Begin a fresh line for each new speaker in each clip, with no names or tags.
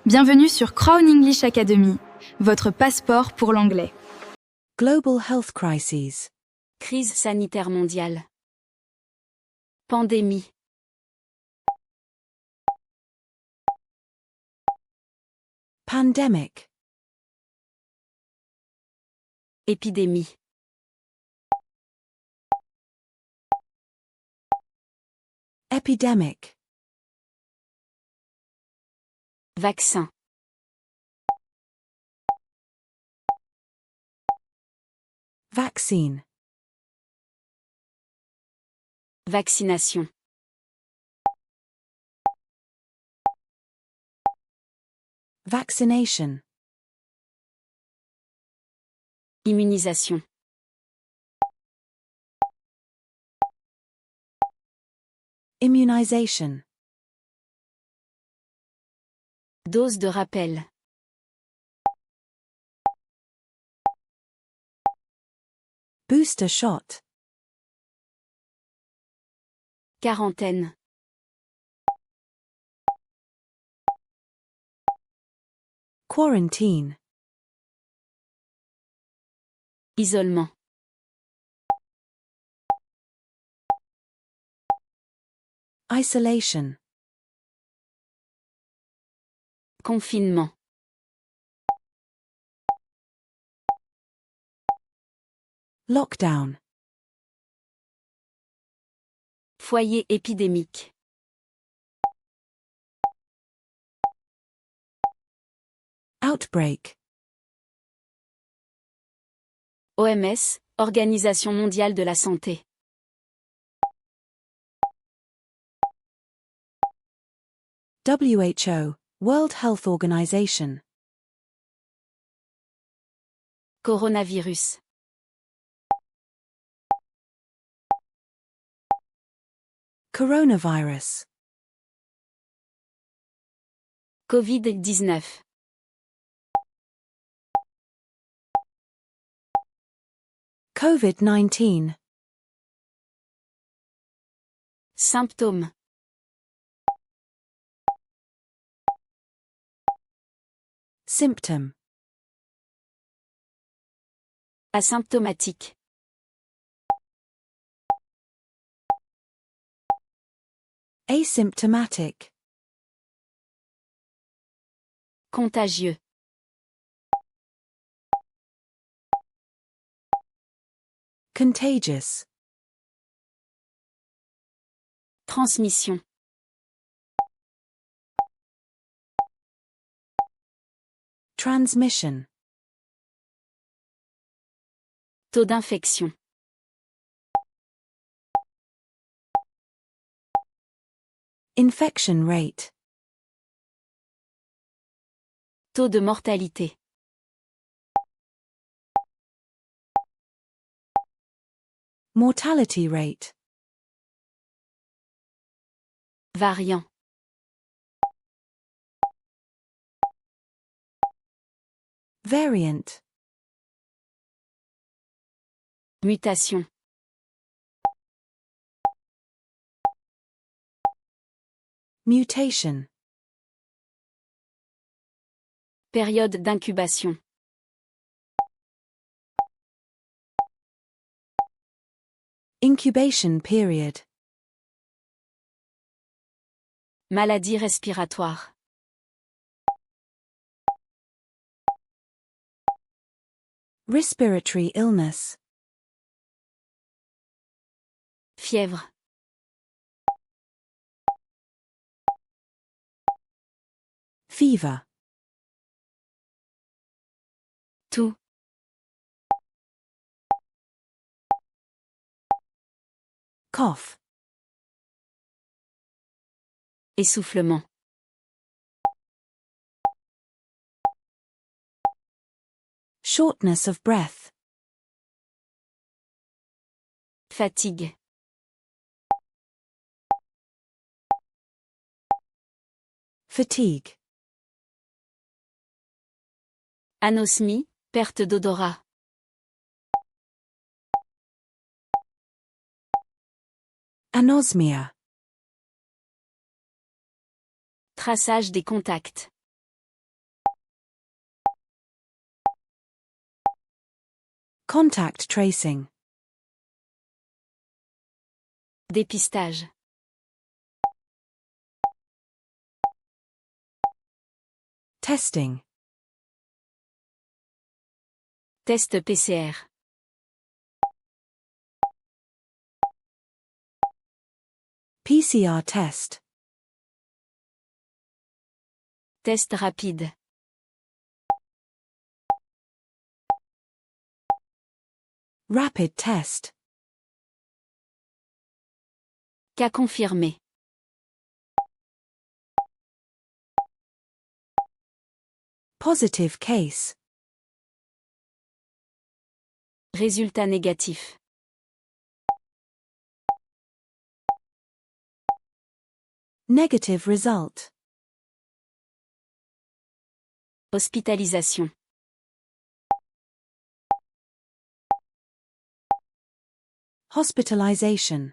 Bienvenue sur Crown English Academy, votre passeport pour l'anglais.
Global Health Crises.
Crises sanitaires mondiales. Pandémie.
Pandemic.
Épidémie.
Epidemic.
Vaccin.
Vaccine.
Vaccination.
Vaccination.
Immunisation.
Immunization.
Dose de rappel.
Booster shot.
Quarantaine.
Quarantine.
Isolement.
Isolation.
Confinement.
Lockdown.
Foyer épidémique.
Outbreak.
OMS, Organisation mondiale de la santé.
WHO, World Health Organization.
Coronavirus.
Coronavirus.
Covid-19.
COVID-19.
Symptômes.
Symptom.
Asymptomatique.
Asymptomatic.
Contagieux.
Contagious.
Transmission.
Transmission.
Taux d'infection.
Infection rate.
Taux de mortalité.
Mortality rate.
Variant.
Variant.
Mutation.
Mutation.
Période d'incubation.
Incubation period.
Maladie respiratoire.
Respiratory illness.
Fièvre.
Fever.
Toux.
Cough.
Essoufflement.
Shortness of breath.
Fatigue.
Fatigue.
Anosmie, perte d'odorat.
Anosmia.
Traçage des contacts.
Contact tracing.
Dépistage.
Testing.
Test PCR.
PCR test.
Test rapide.
Rapid test.
Cas confirmé.
Positive case.
Résultat négatif.
Negative result.
Hospitalisation.
Hospitalization.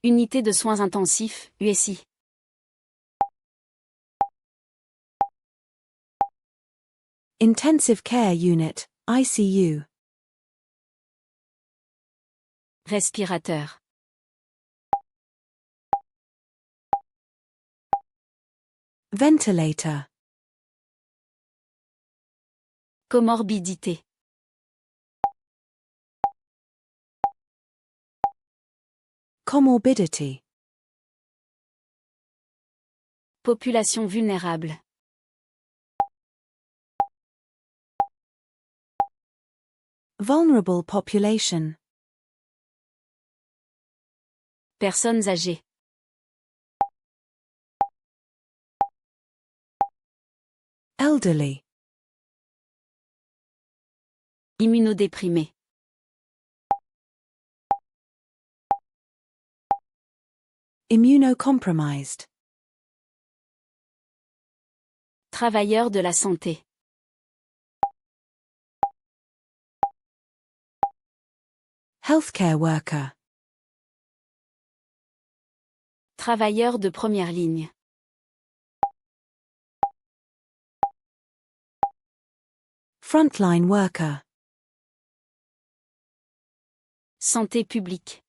Unité de soins intensifs, USI.
Intensive care unit, ICU.
Respirateur.
Ventilator.
Comorbidité.
Comorbidity.
Population vulnérable.
Vulnerable population.
Personnes âgées.
Elderly.
Immunodéprimés.
Immunocompromised.
Travailleurs de la santé.
Healthcare worker.
Travailleurs de première ligne.
Frontline worker.
Santé publique.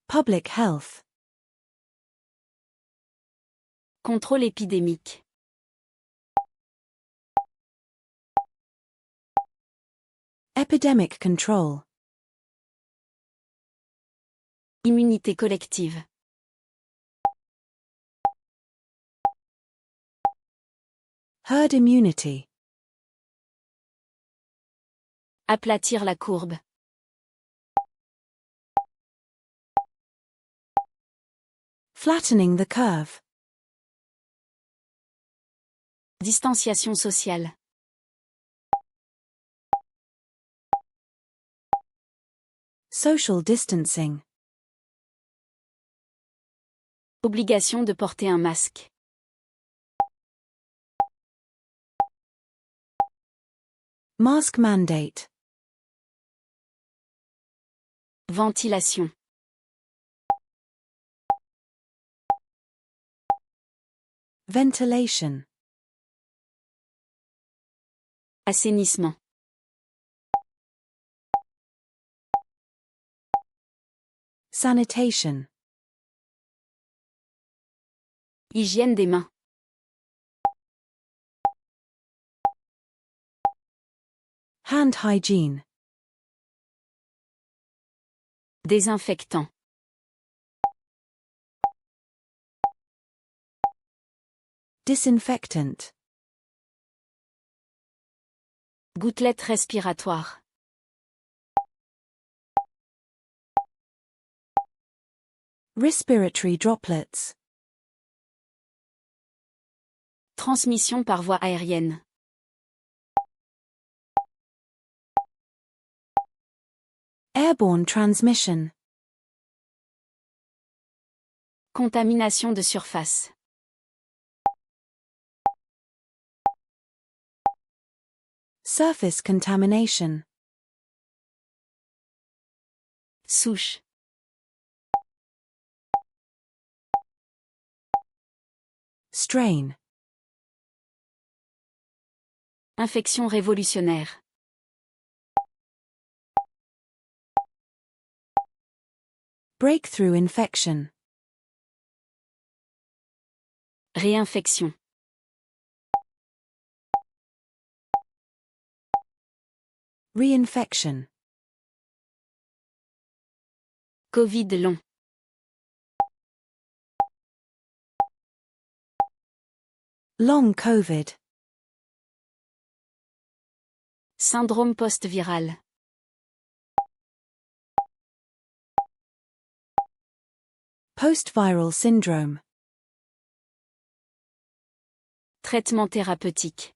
Public health.
Contrôle épidémique.
Epidemic control.
Immunité collective.
Herd immunity.
Aplatir la courbe.
Flattening the curve.
Distanciation sociale.
Social distancing.
Obligation de porter un masque.
Mask mandate.
Ventilation.
Ventilation.
Assainissement.
Sanitation.
Hygiène des mains.
Hand hygiene.
Désinfectant.
Disinfectant.
Gouttelette respiratoire.
Respiratory droplets.
Transmission par voie aérienne.
Airborne transmission.
Contamination de surface.
Surface contamination.
Souche.
strain,
Infection révolutionnaire.
breakthrough infection,
Réinfection.
reinfection,
Covid long.
long COVID,
Syndrome post-viral.
post-viral syndrome,
Traitement thérapeutique.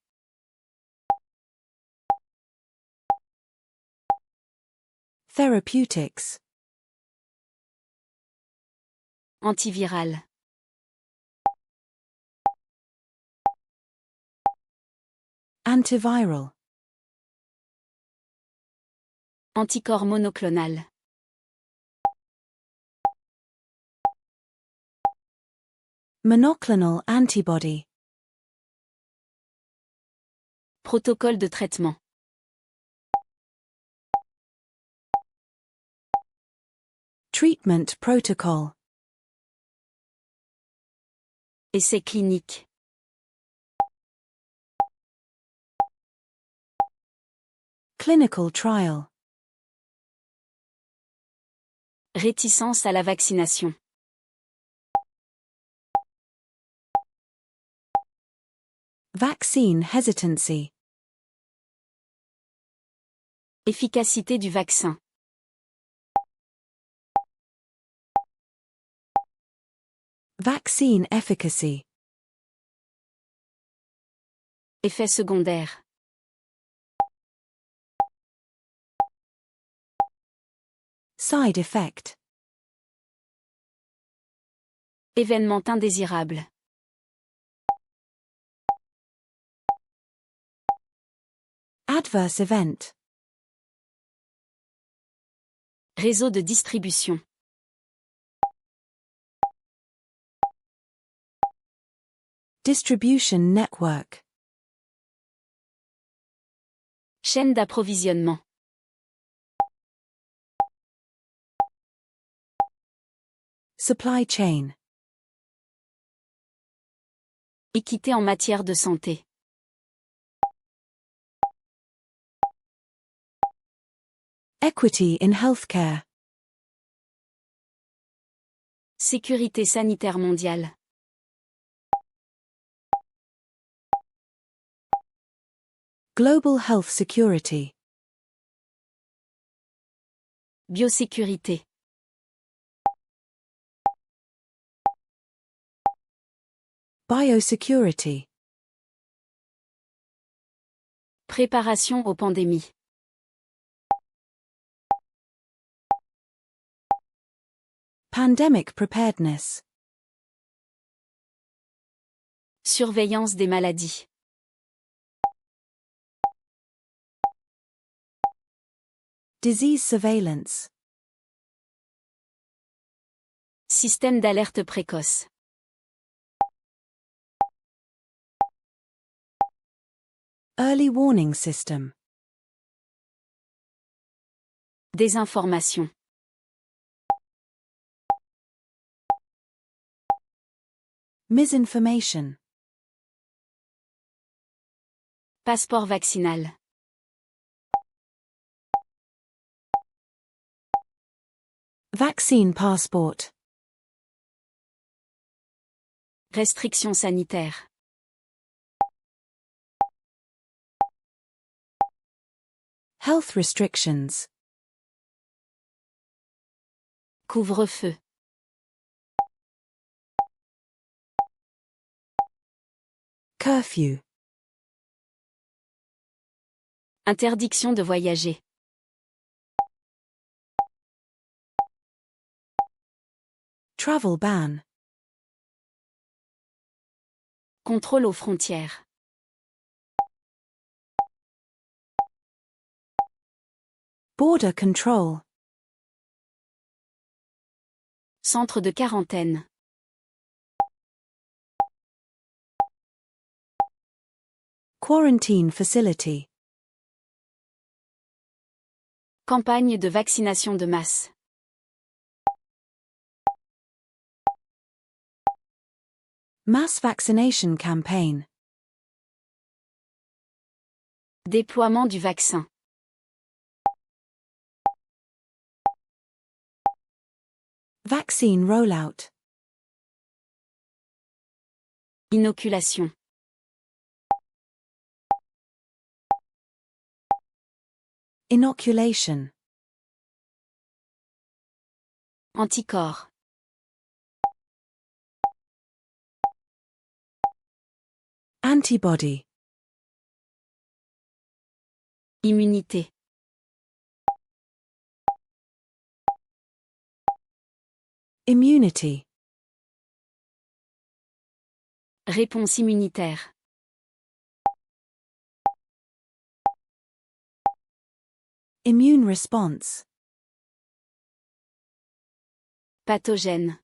therapeutics,
Antiviral.
antiviral,
Anticorps monoclonal.
monoclonal antibody,
Protocole de traitement.
treatment protocol,
Essai clinique.
clinical trial,
Réticence à la vaccination.
vaccine hesitancy,
Efficacité du vaccin.
vaccine efficacy,
Effet secondaire.
side effect,
Événement indésirable.
adverse event,
Réseau de distribution.
distribution network,
Chaîne d'approvisionnement.
supply chain,
Équité en matière de santé.
equity in healthcare,
Sécurité sanitaire mondiale.
global health security,
Biosécurité.
biosecurity,
Préparation aux pandémies.
pandemic preparedness,
Surveillance des maladies.
disease surveillance,
Système d'alerte précoce.
early warning system,
Désinformation.
misinformation,
Passeport vaccinal.
vaccine passport,
Restrictions sanitaires.
health restrictions,
Couvre-feu.
curfew,
Interdiction de voyager.
travel ban,
Contrôle aux frontières.
border control,
Centre de quarantaine.
Quarantine facility.
Campagne de vaccination de masse.
Mass vaccination campaign.
Déploiement du vaccin.
Vaccine rollout.
Inoculation.
Inoculation.
Anticorps.
Antibody.
Immunité.
Immunity.
Réponse immunitaire.
Immune response.
Pathogène.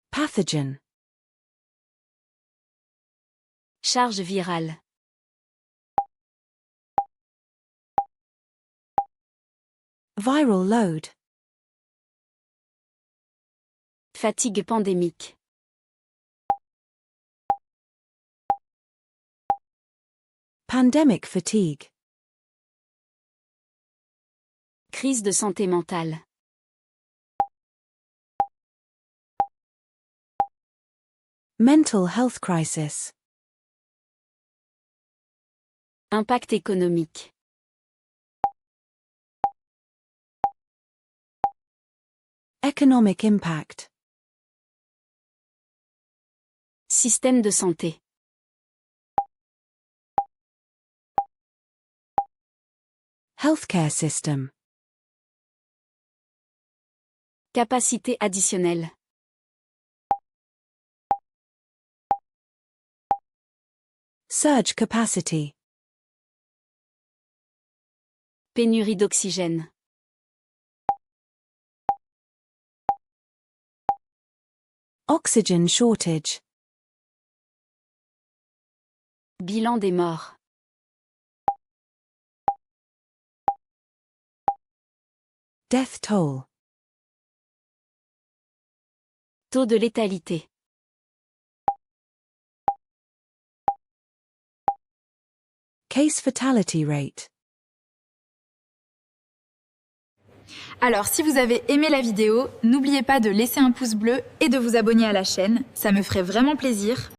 Pathogen.
Charge virale.
Viral load.
Fatigue pandémique.
Pandemic fatigue.
Crise de santé mentale.
Mental health crisis.
Impact économique.
Economic impact.
Système de santé.
Healthcare system.
Capacité additionnelle.
Surge capacity.
Pénurie d'oxygène.
Oxygen shortage.
Bilan des morts.
Death toll.
Taux de létalité.
Case fatality rate.
Alors, si vous avez aimé la vidéo, n'oubliez pas de laisser un pouce bleu et de vous abonner à la chaîne, ça me ferait vraiment plaisir.